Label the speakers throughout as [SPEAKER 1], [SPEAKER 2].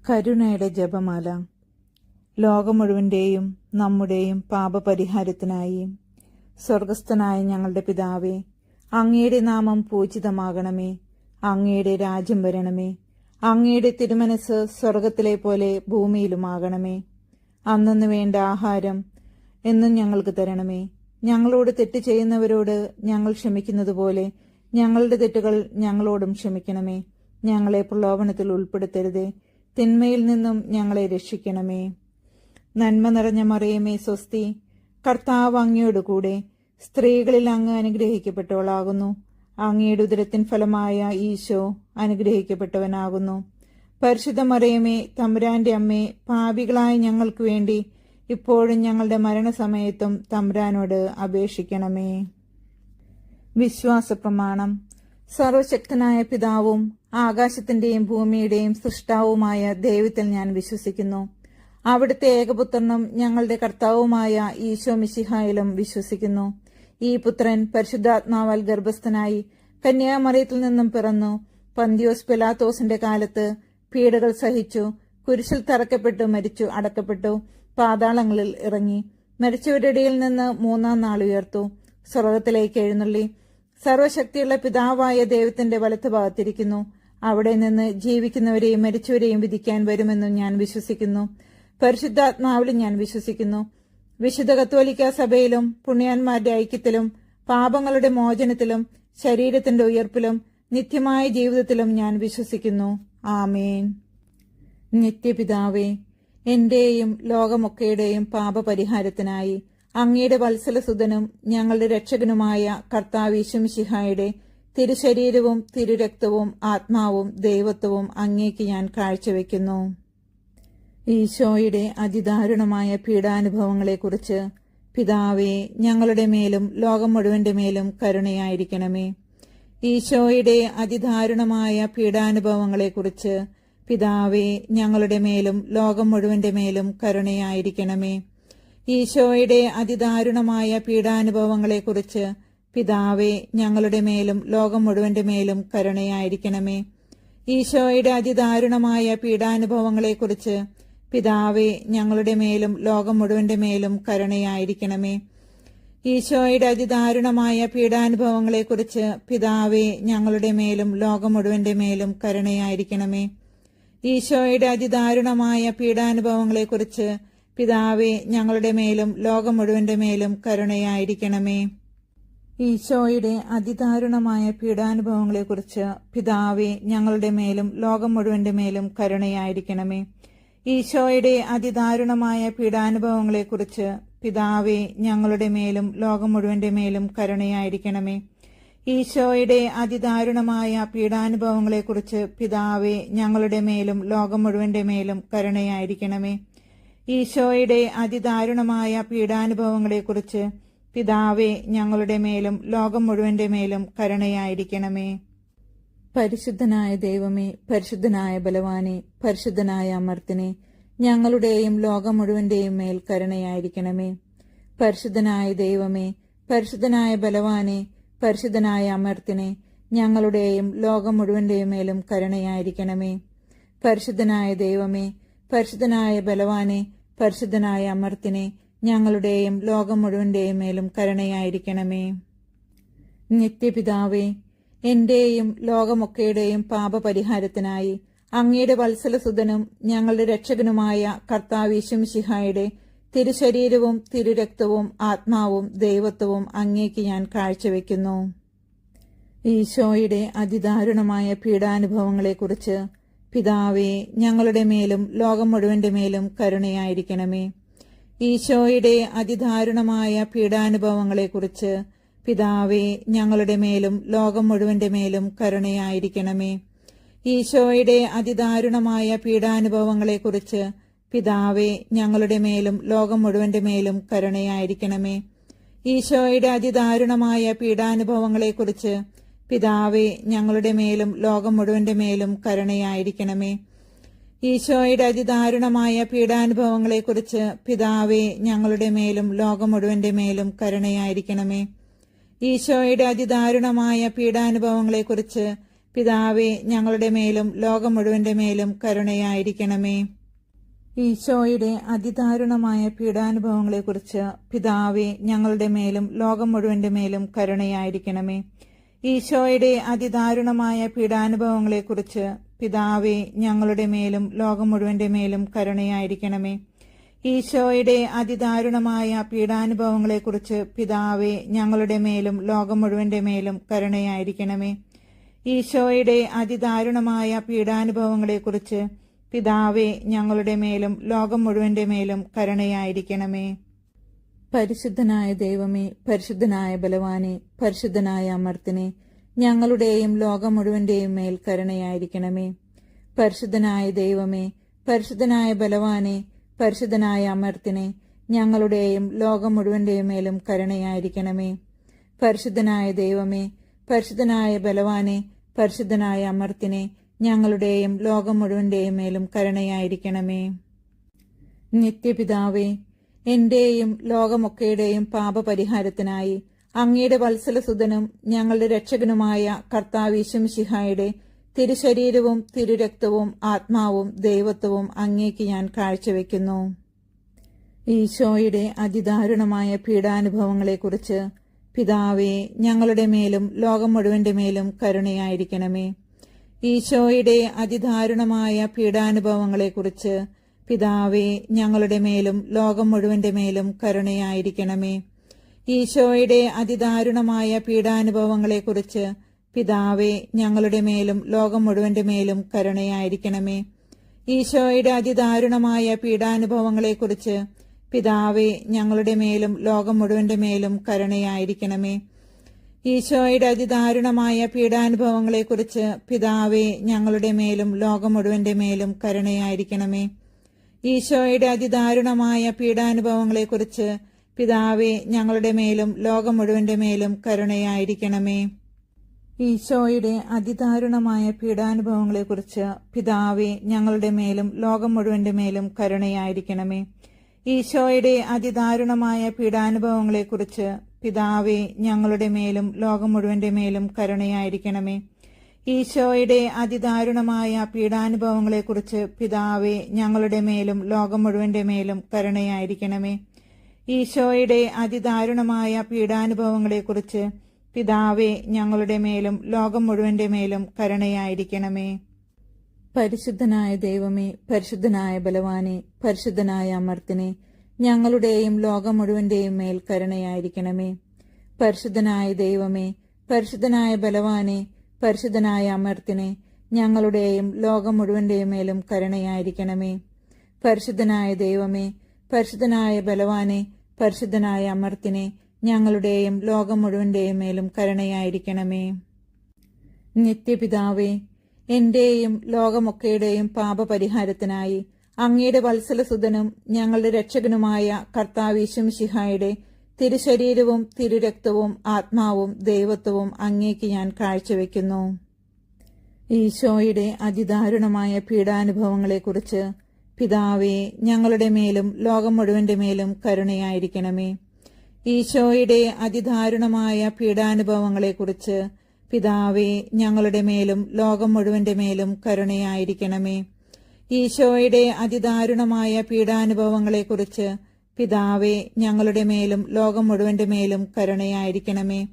[SPEAKER 1] കരുണയുടെ ജപമാല. ലോകം മുഴുവൻ്റെയും നമ്മുടെയും പാപപരിഹാരത്തിനായി. സ്വർഗസ്ഥനായ ഞങ്ങളുടെ പിതാവേ, അങ്ങയുടെ നാമം പൂജിതമാകണമേ. അങ്ങയുടെ രാജ്യം വരണമേ. അങ്ങയുടെ തിരുമനസ് സ്വർഗത്തിലെ പോലെ ഭൂമിയിലുമാകണമേ. അന്നന്ന് വേണ്ട ആഹാരം എന്നും ഞങ്ങൾക്ക് തരണമേ. ഞങ്ങളോട് തെറ്റ് ചെയ്യുന്നവരോട് ഞങ്ങൾ ക്ഷമിക്കുന്നതുപോലെ ഞങ്ങളുടെ തെറ്റുകൾ ഞങ്ങളോടും ക്ഷമിക്കണമേ. ഞങ്ങളെ പ്രലോഭനത്തിൽ ഉൾപ്പെടുത്തരുതേ, തിന്മയിൽ നിന്നും ഞങ്ങളെ രക്ഷിക്കണമേ. നന്മ നിറഞ്ഞ മറിയമേ സ്വസ്തി, കർത്താവ് അങ്ങയോട് കൂടെ സ്ത്രീകളിൽ അങ്ങ് അനുഗ്രഹിക്കപ്പെട്ടവളാകുന്നു. അങ്ങയുടെ ഉദരത്തിൻ ഫലമായ ഈശോ അനുഗ്രഹിക്കപ്പെട്ടവനാകുന്നു. പരിശുദ്ധ മറിയമേ, തമ്പുരാന്റെ അമ്മേ, പാപികളായ ഞങ്ങൾക്ക് വേണ്ടി ഇപ്പോഴും ഞങ്ങളുടെ മരണസമയത്തും തമ്പുരാനോട് അപേക്ഷിക്കണമേ. വിശ്വാസ പ്രമാണം. സർവശക്തനായ പിതാവും ആകാശത്തിന്റെയും ഭൂമിയുടെയും സൃഷ്ടാവുമായ ദൈവത്തിൽ ഞാൻ വിശ്വസിക്കുന്നു. അവിടുത്തെ ഏകപുത്രനും ഞങ്ങളുടെ കർത്താവുമായ ഈശോ മിശിഹായിലും വിശ്വസിക്കുന്നു. ഈ പുത്രൻ പരിശുദ്ധാത്മാവാൽ ഗർഭസ്ഥനായി കന്യാമറിയത്തിൽ നിന്നും പിറന്നു. പന്തിയോസ് പിലാത്തോസിന്റെ കാലത്ത് പീഡകൾ സഹിച്ചു, കുരിശിൽ തറക്കപ്പെട്ടു, മരിച്ചു, അടക്കപ്പെട്ടു, പാതാളങ്ങളിൽ ഇറങ്ങി, മരിച്ചവരുടെ ഇടയിൽ നിന്ന് മൂന്നാം നാൾ ഉയർത്തു, സ്വർഗത്തിലേക്ക് എഴുന്നള്ളി, സർവശക്തിയുള്ള പിതാവായ ദൈവത്തിന്റെ വലത്തുഭാഗത്തിരിക്കുന്നു. അവിടെ നിന്ന് ജീവിക്കുന്നവരെയും മരിച്ചവരെയും വിധിക്കാൻ വരുമെന്നും ഞാൻ വിശ്വസിക്കുന്നു. പരിശുദ്ധാത്മാവിലും ഞാൻ വിശ്വസിക്കുന്നു. വിശുദ്ധ കത്തോലിക്ക സഭയിലും പുണ്യാന്മാരുടെ ഐക്യത്തിലും പാപങ്ങളുടെ മോചനത്തിലും ശരീരത്തിന്റെ ഉയർപ്പിലും നിത്യമായ ജീവിതത്തിലും ഞാൻ വിശ്വസിക്കുന്നു. ആമേൻ. നിത്യപിതാവേ, എന്റെയും ലോകമൊക്കെയുടെയും പാപപരിഹാരത്തിനായി അങ്ങയുടെ വത്സലസുതനും ഞങ്ങളുടെ രക്ഷകനുമായ കർത്താവ് യേശു മിശിഹായുടെ തിരുശരീരവും തിരുരക്തവും ആത്മാവും ദൈവത്വവും അങ്ങേക്ക് ഞാൻ കാഴ്ചവെക്കുന്നു. ഈശോയുടെ അതിദാരുണമായ പീഡാനുഭവങ്ങളെക്കുറിച്ച് പിതാവേ, ഞങ്ങളുടെ മേലും ലോകം മുഴുവന്റെ മേലും കരുണയായിരിക്കണമേ. ഈശോയുടെ അതിദാരുണമായ പീഡാനുഭവങ്ങളെക്കുറിച്ച് പിതാവേ, ഞങ്ങളുടെ മേലും ലോകം മുഴുവന്റെ മേലും കരുണയായിരിക്കണമേ. ഈശോയുടെ അതിദാരുണമായ പീഡാനുഭവങ്ങളെക്കുറിച്ച് പിതാവേ, ഞങ്ങളുടെ മേലും ലോകം മുഴുവന്റെ മേലും കരുണയായിരിക്കണമേ. ഈശോയുടെ അതിദാരുണമായ പീഡാനുഭവങ്ങളെക്കുറിച്ച് പിതാവേ, ഞങ്ങളുടെ മേലും ലോകം മുഴുവന്റെ മേലും കരുണയായിരിക്കണമേ. ഈശോയുടെ അതിദാരുണമായ പീഡാനുഭവങ്ങളെക്കുറിച്ച് പിതാവേ, ഞങ്ങളുടെ മേലും ലോകം മുഴുവന്റെ മേലും കരുണയായിരിക്കണമേ. ഈശോയുടെ അതിദാരുണമായ പീഡാനുഭവങ്ങളെക്കുറിച്ച് പിതാവേ, ഞങ്ങളുടെ മേലും ലോകം മുഴുവന്റെ മേലും കരുണയായിരിക്കണമേ. ഈശോയുടെ അതിദാരുണമായ പീഡാനുഭവങ്ങളെക്കുറിച്ച് പിതാവേ, ഞങ്ങളുടെ മേലും ലോകം മുഴുവന്റെ മേലും കരുണയായിരിക്കണമേ. ഈശോയുടെ അതിദാരുണമായ പീഡാനുഭവങ്ങളെക്കുറിച്ച് പിതാവേ, ഞങ്ങളുടെ മേലും ലോകം മുഴുവന്റെ മേലും കരുണയായിരിക്കണമേ. ഈശോയുടെ അതിദാരുണമായ പീഡാനുഭവങ്ങളെക്കുറിച്ച് പിതാവേ, ഞങ്ങളുടെ മേലും ലോകം മുഴുവന്റെ മേലും കരുണയായിരിക്കണമേ. ഈശോയുടെ അതിദാരുണമായ പീഡാനുഭവങ്ങളെക്കുറിച്ച് പിതാവേ, ഞങ്ങളുടെ മേലും ലോകം മുഴുവന്റെ മേലും കരുണയായിരിക്കണമേ. പരിശുദ്ധനായ ദൈവമേ, പരിശുദ്ധനായ ബലവാനെ, പരിശുദ്ധനായ അമർത്തിനെ, ഞങ്ങളുടെയും ലോകം മുഴുവന്റെയും മേൽ കരുണയായിരിക്കണമേ. പരിശുദ്ധനായ ദൈവമേ, പരിശുദ്ധനായ ബലവാനെ, പരിശുദ്ധനായ അമർത്തിനെ, ഞങ്ങളുടെയും ലോകം മുഴുവന്റെയും മേലും കരുണയായിരിക്കണമേ. പരിശുദ്ധനായ ദൈവമേ, പരിശുദ്ധനായ ബലവാനെ, പരിശുദ്ധനായ അമർത്തിനെ, ഞങ്ങളുടെയും ലോകം മുഴുവന്റെയും മേലും കരുണയായിരിക്കണമേ. നിത്യപിതാവേ, എന്റെയും ലോകമൊക്കെയുടെയും പാപപരിഹാരത്തിനായി അങ്ങയുടെ വത്സലസുതനും ഞങ്ങളുടെ രക്ഷകനുമായ കർത്താവ് യേശു മിശിഹായുടെ തിരുശരീരവും തിരുരക്തവും ആത്മാവും ദൈവത്വവും അങ്ങേക്ക് ഞാൻ കാഴ്ചവെക്കുന്നു. ഈശോയുടെ അതിദാരുണമായ പീഡാനുഭവങ്ങളെക്കുറിച്ച് പിതാവേ, ഞങ്ങളുടെ മേലും ലോകം മുഴുവന്റെ മേലും കരുണയായിരിക്കണമേ. ഈശോയുടെ അതിദാരുണമായ പീഡാനുഭവങ്ങളെക്കുറിച്ച് പിതാവേ, ഞങ്ങളുടെ മേലും ലോകം മുഴുവന്റെ മേലും കരുണയായിരിക്കണമേ. ഈശോയുടെ അതിദാരുണമായ പീഡാനുഭവങ്ങളെക്കുറിച്ച് പിതാവേ, ഞങ്ങളുടെ മേലും ലോകം മുഴുവന്റെ മേലും കരുണയായിരിക്കണമേ. ഈശോയുടെ അതിദാരുണമായ പീഡാനുഭവങ്ങളെക്കുറിച്ച് പിതാവേ, ഞങ്ങളുടെ മേലും ലോകം മുഴുവന്റെ മേലും കരുണയായിരിക്കണമേ. ഈശോയുടെ അതിദാരുണമായ പീഡാനുഭവങ്ങളെക്കുറിച്ച് പിതാവേ, ഞങ്ങളുടെ മേലും ലോകം മുഴുവന്റെ മേലും കരുണയായിരിക്കണമേ. ഈശോയുടെ അതിദാരുണമായ പീഡാനുഭവങ്ങളെക്കുറിച്ച് പിതാവേ, ഞങ്ങളുടെ മേലും ലോകം മുഴുവന്റെ മേലും കരുണയായിരിക്കണമേ. ഈശോയുടെ അതിദാരുണമായ പീഡാനുഭവങ്ങളെക്കുറിച്ച് പിതാവേ, ഞങ്ങളുടെ മേലും ലോകം മുഴുവന്റെ മേലും കരുണയായിരിക്കണമേ. ഈശോയുടെ അതിദാരുണമായ പീഡാനുഭവങ്ങളെക്കുറിച്ച് പിതാവേ, ഞങ്ങളുടെ മേലും ലോകം മുഴുവന്റെ മേലും കരുണയായിരിക്കണമേ. ഈശോയുടെ അതിദാരുണമായ പീഡാനുഭവങ്ങളെക്കുറിച്ച് പിതാവേ, ഞങ്ങളുടെ മേലും ലോകം മുഴുവന്റെ മേലും കരുണയായിരിക്കണമേ. ഈശോയുടെ അതിദാരുണമായ പീഡാനുഭവങ്ങളെക്കുറിച്ച് പിതാവേ, ഞങ്ങളുടെ മേലും ലോകം മുഴുവന്റെ മേലും കരുണയായിരിക്കണമേ. പരിശുദ്ധനായ ദൈവമേ, പരിശുദ്ധനായ ബലവാനെ, പരിശുദ്ധനായ അമർത്തിനെ, ഞങ്ങളുടെയും ലോകം മുഴുവന്റെയും മേൽ കരുണയായിരിക്കണമേ. പരിശുദ്ധനായ ദൈവമേ, പരിശുദ്ധനായ ബലവാനെ, പരിശുദ്ധനായ അമർത്തിനെ, ഞങ്ങളുടെയും ലോകം മുഴുവന്റെയും മേലും കരുണയായിരിക്കണമേ. പരിശുദ്ധനായ ദൈവമേ, പരിശുദ്ധനായ ബലവാനെ, പരിശുദ്ധനായ അമർത്തിനെ, ഞങ്ങളുടെയും ലോകം മുഴുവന്റെയും മേലും കരുണയായിരിക്കണമേ. നിത്യപിതാവേ, എന്റെയും ലോകമൊക്കെയുടെയും പാപപരിഹാരത്തിനായി അങ്ങയുടെ വത്സലസുതനും ഞങ്ങളുടെ രക്ഷകനുമായ കർത്താവ് യേശുമിശിഹായുടെ തിരുശരീരവും തിരുരക്തവും ആത്മാവും ദൈവത്വവും അങ്ങേക്ക് ഞാൻ കാഴ്ചവെക്കുന്നു. ഈശോയുടെ അതിദാരുണമായ പീഡാനുഭവങ്ങളെക്കുറിച്ച് പിതാവേ, ഞങ്ങളുടെ മേലും ലോകം മുഴുവന്റെ മേലും കരുണയായിരിക്കണമേ. ഈശോയുടെ അതിദാരുണമായ പീഡാനുഭവങ്ങളെക്കുറിച്ച് പിതാവേ, ഞങ്ങളുടെ മേലും ലോകം മുഴുവന്റെ മേലും കരുണയായിരിക്കണമേ. ഈശോയുടെ അതിദാരുണമായ പീഡാനുഭവങ്ങളെക്കുറിച്ച് പിതാവേ, ഞങ്ങളുടെ മേലും ലോകം മുഴുവന്റെ മേലും കരുണയായിരിക്കണമേ. ഈശോയുടെ അതിദാരുണമായ പീഡാനുഭവങ്ങളെക്കുറിച്ച് പിതാവേ, ഞങ്ങളുടെ മേലും ലോകം മുഴുവന്റെ മേലും കരുണയായിരിക്കണമേ. ഈശോയുടെ അതിദാരുണമായ പീഡാനുഭവങ്ങളെക്കുറിച്ച് പിതാവേ, ഞങ്ങളുടെ മേലും ലോകം മുഴുവന്റെ മേലും കരുണയായിരിക്കണമേ. ഈശോയുടെ അതിദാരുണമായ പീഡാനുഭവങ്ങളെക്കുറിച്ച് പിതാവേ, ഞങ്ങളുടെ മേലും ലോകം മുഴുവന്റെ മേലും കരുണയായിരിക്കണമേ. ഈശോയുടെ അതിദാരുണമായ പീഡാനുഭവങ്ങളെക്കുറിച്ച് പിതാവേ, ഞങ്ങളുടെ മേലും ലോകം മുഴുവന്റെ മേലും കരുണയായിരിക്കണമേ. ഈശോയുടെ അതിദാരുണമായ പീഡാനുഭവങ്ങളെക്കുറിച്ച് പിതാവേ, ഞങ്ങളുടെ മേലും ലോകം മുഴുവന്റെ മേലും കരുണയായിരിക്കണമേ. ഈശോയുടെ അതിദാരുണമായ പീഡാനുഭവങ്ങളെക്കുറിച്ച് പിതാവേ, ഞങ്ങളുടെ മേലും ലോകം മുഴുവന്റെ മേലും കരുണയായിരിക്കണമേ. ഈശോയുടെ അതിദാരുണമായ പീഡാനുഭവങ്ങളെക്കുറിച്ച് പിതാവേ, ഞങ്ങളുടെ മേലും ലോകം മുഴുവന്റെ മേലും കരുണയായിരിക്കണമേ. പരിശുദ്ധനായ ദൈവമേ, പരിശുദ്ധനായ ബലവാനെ, പരിശുദ്ധനായ അമർത്തിനെ, ഞങ്ങളുടെയും ലോകം മുഴുവന്റെയും മേൽ കരുണയായിരിക്കണമേ. പരിശുദ്ധനായ ദൈവമേ, പരിശുദ്ധനായ ബലവാനെ, പരിശുദ്ധനായ അമർത്തിനെ, ഞങ്ങളുടെയും ലോകം മുഴുവന്റെയും മേലും കരുണയായിരിക്കണമേ. പരിശുദ്ധനായ ദൈവമേ, പരിശുദ്ധനായ ബലവാനെ, പരിശുദ്ധനായ അമർത്തിനെ, ഞങ്ങളുടെയും ലോകം മുഴുവന്റെയും മേലും കരുണയായിരിക്കണമേ. നിത്യപിതാവേ, എന്റെയും ലോകമൊക്കെയുടെയും പാപപരിഹാരത്തിനായി അങ്ങയുടെ വത്സലസുതനും ഞങ്ങളുടെ രക്ഷകനുമായ കർത്താവ് യേശുമിശിഹായുടെ തിരുശരീരവും തിരുരക്തവും ആത്മാവും ദൈവത്വവും അങ്ങേക്ക് ഞാൻ കാഴ്ചവെക്കുന്നു. ഈശോയുടെ അതിദാരുണമായ പീഡാനുഭവങ്ങളെക്കുറിച്ച് പിതാവേ, ഞങ്ങളുടെ മേലും ലോകം മുഴുവന്റെ മേലും കരുണയായിരിക്കണമേ. ഈശോയുടെ അതിദാരുണമായ പീഡാനുഭവങ്ങളെക്കുറിച്ച് പിതാവേ, ഞങ്ങളുടെ മേലും ലോകം മുഴുവന്റെ മേലും കരുണയായിരിക്കണമേ. ഈശോയുടെ അതിദാരുണമായ പീഡാനുഭവങ്ങളെക്കുറിച്ച് പിതാവേ, ഞങ്ങളുടെ മേലും ലോകം മുഴുവന്റെ മേലും കരുണയായിരിക്കണമേ.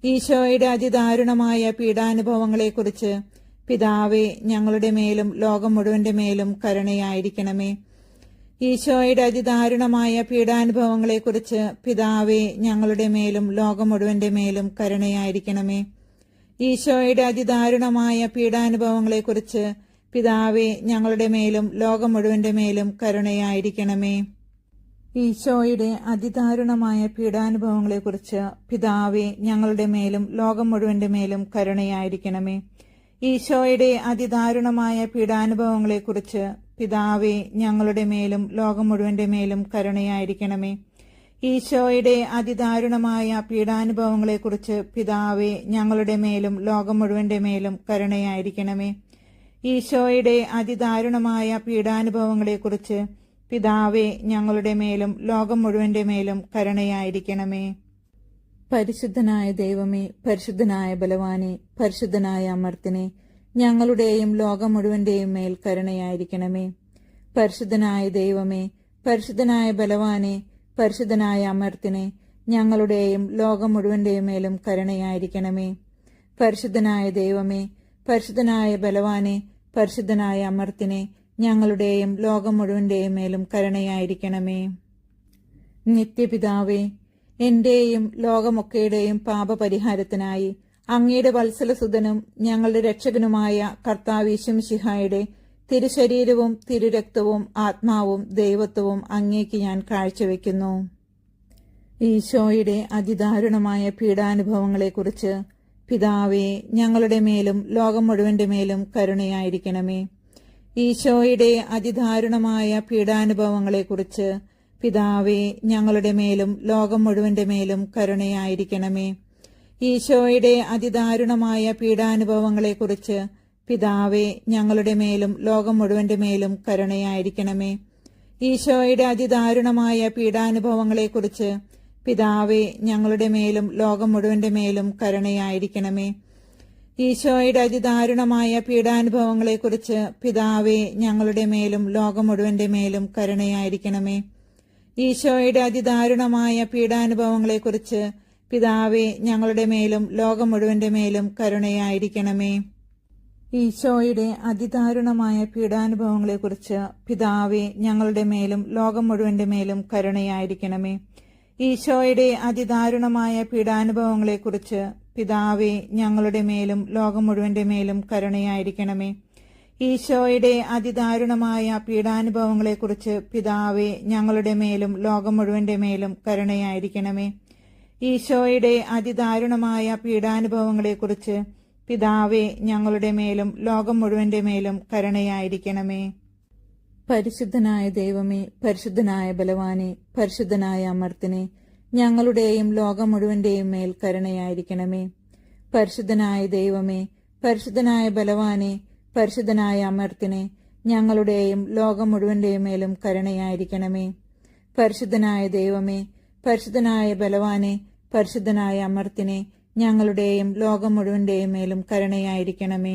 [SPEAKER 1] ഈശോയുടെ അതിദാരുണമായ പീഡാനുഭവങ്ങളെക്കുറിച്ച് പിതാവേ, ഞങ്ങളുടെ മേലും ലോകം മുഴുവന്റെ മേലും കരുണയായിരിക്കണമേ. ഈശോയുടെ അതിദാരുണമായ പീഡാനുഭവങ്ങളെക്കുറിച്ച് പിതാവേ, ഞങ്ങളുടെ മേലും ലോകം മുഴുവന്റെ മേലും കരുണയായിരിക്കണമേ. ഈശോയുടെ അതിദാരുണമായ പീഡാനുഭവങ്ങളെക്കുറിച്ച് പിതാവേ, ഞങ്ങളുടെ മേലും ലോകം മുഴുവന്റെ മേലും കരുണയായിരിക്കണമേ. ഈശോയുടെ അതിദാരുണമായ പീഡാനുഭവങ്ങളെക്കുറിച്ച് പിതാവേ, ഞങ്ങളുടെ മേലും ലോകം മുഴുവന്റെ മേലും കരുണയായിരിക്കണമേ. ഈശോയുടെ അതിദാരുണമായ പീഡാനുഭവങ്ങളെക്കുറിച്ച് പിതാവേ, ഞങ്ങളുടെ മേലും ലോകം മുഴുവന്റെ മേലും കരുണയായിരിക്കണമേ. ഈശോയുടെ അതിദാരുണമായ പീഡാനുഭവങ്ങളെക്കുറിച്ച് പിതാവേ, ഞങ്ങളുടെ മേലും ലോകം മുഴുവന്റെ മേലും കരുണയായിരിക്കണമേ. ഈശോയുടെ അതിദാരുണമായ പീഡാനുഭവങ്ങളെക്കുറിച്ച് പിതാവേ, ഞങ്ങളുടെ മേലും ലോകം മുഴുവന്റെ മേലും കരുണയായിരിക്കണമേ. പരിശുദ്ധനായ ദൈവമേ, പരിശുദ്ധനായ ബലവാനെ, പരിശുദ്ധനായ അമർത്തിനെ, ഞങ്ങളുടെയും ലോകം മുഴുവന്റെയും മേൽ കരുണയായിരിക്കണമേ. പരിശുദ്ധനായ ദൈവമേ, പരിശുദ്ധനായ ബലവാനെ, പരിശുദ്ധനായ അമർത്തിനെ, ഞങ്ങളുടെയും ലോകം മുഴുവന്റെയും മേലും കരുണയായിരിക്കണമേ. പരിശുദ്ധനായ ദൈവമേ, പരിശുദ്ധനായ ബലവാനെ, പരിശുദ്ധനായ അമർത്തിനെ, ഞങ്ങളുടെയും ലോകം മുഴുവന്റെയും മേലും കരുണയായിരിക്കണമേ. നിത്യപിതാവേ, എന്റെയും ലോകമൊക്കെയുടെയും പാപപരിഹാരത്തിനായി അങ്ങയുടെ വത്സലസുതനും ഞങ്ങളുടെ രക്ഷകനുമായ കർത്താവ് യേശുമിശിഹായുടെ തിരുശരീരവും തിരുരക്തവും ആത്മാവും ദൈവത്വവും അങ്ങേക്ക് ഞാൻ കാഴ്ചവെക്കുന്നു. ഈശോയുടെ അതിദാരുണമായ പീഡാനുഭവങ്ങളെക്കുറിച്ച് പിതാവേ, ഞങ്ങളുടെ മേലും ലോകം മുഴുവന്റെ മേലും കരുണയായിരിക്കണമേ. ഈശോയുടെ അതിദാരുണമായ പീഡാനുഭവങ്ങളെക്കുറിച്ച് പിതാവേ, ഞങ്ങളുടെ മേലും ലോകം മുഴുവന്റെ മേലും കരുണയായിരിക്കണമേ. ഈശോയുടെ അതിദാരുണമായ പീഡാനുഭവങ്ങളെക്കുറിച്ച് പിതാവേ, ഞങ്ങളുടെ മേലും ലോകം മുഴുവന്റെ മേലും കരുണയായിരിക്കണമേ. ഈശോയുടെ അതിദാരുണമായ പീഡാനുഭവങ്ങളെക്കുറിച്ച് പിതാവേ, ഞങ്ങളുടെ മേലും ലോകം മുഴുവന്റെ മേലും കരുണയായിരിക്കണമേ. ഈശോയുടെ അതിദാരുണമായ പീഡാനുഭവങ്ങളെക്കുറിച്ച് പിതാവേ, ഞങ്ങളുടെ മേലും ലോകം മുഴുവന്റെ മേലും കരുണയായിരിക്കണമേ. ഈശോയുടെ അതിദാരുണമായ പീഡാനുഭവങ്ങളെക്കുറിച്ച് പിതാവേ, ഞങ്ങളുടെ മേലും ലോകം മുഴുവന്റെ മേലും കരുണയായിരിക്കണമേ. ഈശോയുടെ അതിദാരുണമായ പീഡാനുഭവങ്ങളെക്കുറിച്ച് പിതാവേ, ഞങ്ങളുടെ മേലും ലോകം മുഴുവന്റെ മേലും കരുണയായിരിക്കണമേ. ഈശോയുടെ അതിദാരുണമായ പീഡാനുഭവങ്ങളെക്കുറിച്ച് പിതാവേ, ഞങ്ങളുടെ മേലും ലോകം മുഴുവന്റെ മേലും കരുണയായിരിക്കണമേ. ഈശോയുടെ അതിദാരുണമായ പീഡാനുഭവങ്ങളെക്കുറിച്ച് പിതാവേ, ഞങ്ങളുടെ മേലും ലോകം മുഴുവന്റെ മേലും കരുണയായിരിക്കണമേ. ഈശോയുടെ അതിദാരുണമായ പീഡാനുഭവങ്ങളെക്കുറിച്ച് പിതാവേ, ഞങ്ങളുടെ മേലും ലോകം മുഴുവന്റെ മേലും കരുണയായിരിക്കണമേ. പരിശുദ്ധനായ ദൈവമേ, പരിശുദ്ധനായ ബലവാനെ, പരിശുദ്ധനായ അമർത്തിനെ, ഞങ്ങളുടെയും ലോകം മുഴുവന്റെയും മേൽ കരുണയായിരിക്കണമേ. പരിശുദ്ധനായ ദൈവമേ, പരിശുദ്ധനായ ബലവാനെ, പരിശുദ്ധനായ അമർത്തിനെ, ഞങ്ങളുടെയും ലോകം മുഴുവന്റെയും മേലും കരുണയായിരിക്കണമേ. പരിശുദ്ധനായ ദൈവമേ, പരിശുദ്ധനായ ബലവാനെ, പരിശുദ്ധനായ അമർത്തിനെ, ഞങ്ങളുടെയും ലോകം മുഴുവന്റെയും മേലും കരുണയായിരിക്കണമേ.